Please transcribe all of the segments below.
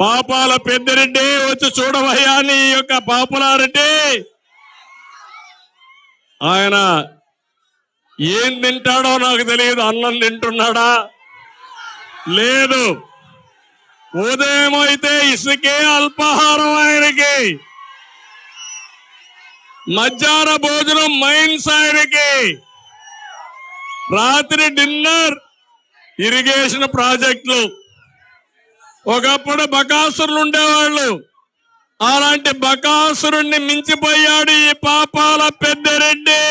పాపాల పెద్దిరెడ్డి వచ్చి చూడవయ్యా నీ యొక్క పాపులారిటీ. ఆయన ఏం తింటాడో నాకు తెలియదు. అన్నం తింటున్నాడా లేదు. ఉదయం అయితే ఇసుకే అల్పాహారం ఆయనకి, మధ్యాహ్న భోజనం మైన్స్ ఆయనకి, రాత్రి డిన్నర్ ఇరిగేషన్ ప్రాజెక్టులు. ఒకప్పుడు బకాసురులు ఉండేవాళ్ళు, అలాంటి బకాసురుణ్ణి మించిపోయాడు ఈ పాపాల పెద్దిరెడ్డి.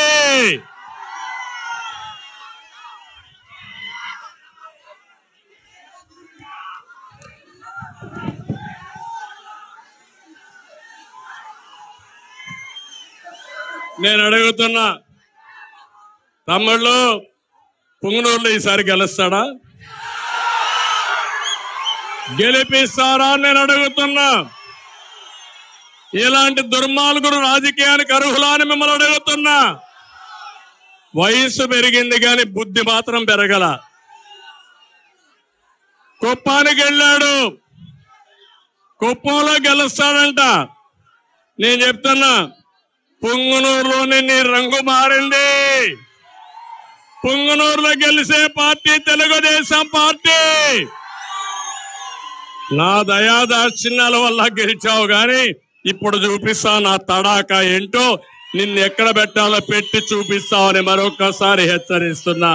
నేను అడుగుతున్నా, తమ్ముళ్ళు పుంగనూరులో ఈసారి గెలుస్తాడా? గెలిపిస్తారా? నేను అడుగుతున్నా. ఇలాంటి దుర్మార్గులు రాజకీయానికి అర్హులా అని మిమ్మల్ని అడుగుతున్నా. వయసు పెరిగింది కానీ బుద్ధి మాత్రం పెరగల. కుప్పానికి వెళ్ళాడు, కుప్పంలో గెలుస్తాడంట. నేను చెప్తున్నా, పుంగనూరులోనే నీ రంగు మారింది. పుంగనూరులో గెలిచే పార్టీ తెలుగుదేశం పార్టీ. నా దయాదాక్షిణ్యాల వల్ల గెలిచావు గాని ఇప్పుడు చూపిస్తా నా తడాకా ఏంటో. నిన్ను ఎక్కడ పెట్టాలో పెట్టి చూపిస్తావని మరొకసారి హెచ్చరిస్తున్నా.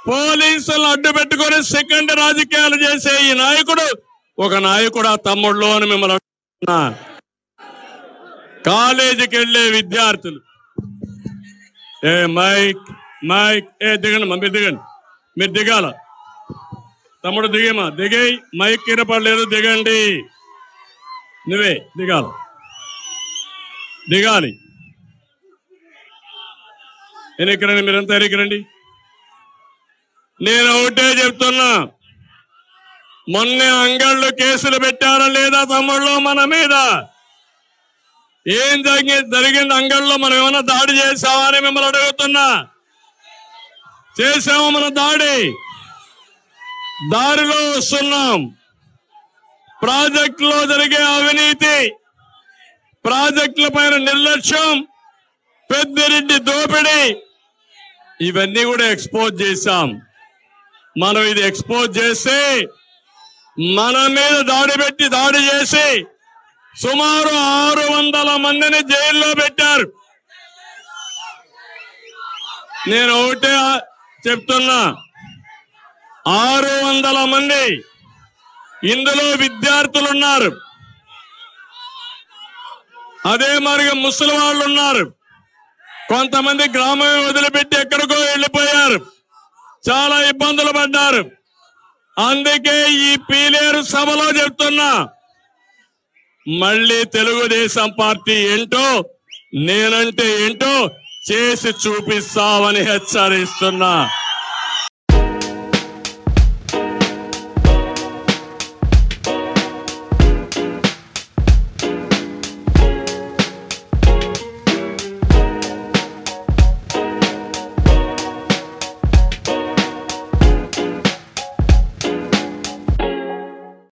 పోలీసులు అడ్డు పెట్టుకుని సెకండ్ రాజకీయాలు చేసే ఈ నాయకుడు ఒక నాయకుడు ఆ తమ్ముళ్ళు అని మిమ్మల్ని అడుగుతున్నా. కాలేజీకి వెళ్లే విద్యార్థులు మైక్ మైక్ దిగండి, మీరు దిగండి, మీరు దిగాల. తమ్ముడు దిగేమా, దిగే. మైక్ కిరపడలేదు, దిగండి. నువ్వే దిగాల, దిగాలి. ఎన్నికరండి, మీరంతా ఎన్నికరండి. నేను ఒకటే చెప్తున్నా, మొన్నే అంగళ్ళు కేసులు పెట్టారా లేదా తమ్ముళ్ళు మన మీద? ఏం జరిగింది అంగళ్ళలో? మనం ఏమైనా దాడి చేశావా అని మిమ్మల్ని అడుగుతున్నా. చేసాము మన దాడి. దారిలో వస్తున్నాం. ప్రాజెక్టులో జరిగే అవినీతి, ప్రాజెక్టుల పైన నిర్లక్ష్యం, పెద్దిరెడ్డి దోపిడీ, ఇవన్నీ కూడా ఎక్స్పోజ్ చేశాం. మనం ఇది ఎక్స్పోజ్ చేసి మన మీద దాడి చేసి సుమారు 600 మందిని జైల్లో పెట్టారు. నేను ఒకటే చెప్తున్నా, 600 మంది, ఇందులో విద్యార్థులున్నారు, అదే మరి ముసలి వాళ్ళు ఉన్నారు, కొంతమంది గ్రామం వదిలిపెట్టి ఎక్కడికో వెళ్ళిపోయారు, చాలా ఇబ్బందులు పడ్డారు. అందుకే ఈ పీలేరు సభలో చెప్తున్నా, మళ్ళీ తెలుగుదేశం పార్టీ ఏంటో, నేనంటే ఏంటో చేసి చూపిస్తామని హెచ్చరిస్తున్నా.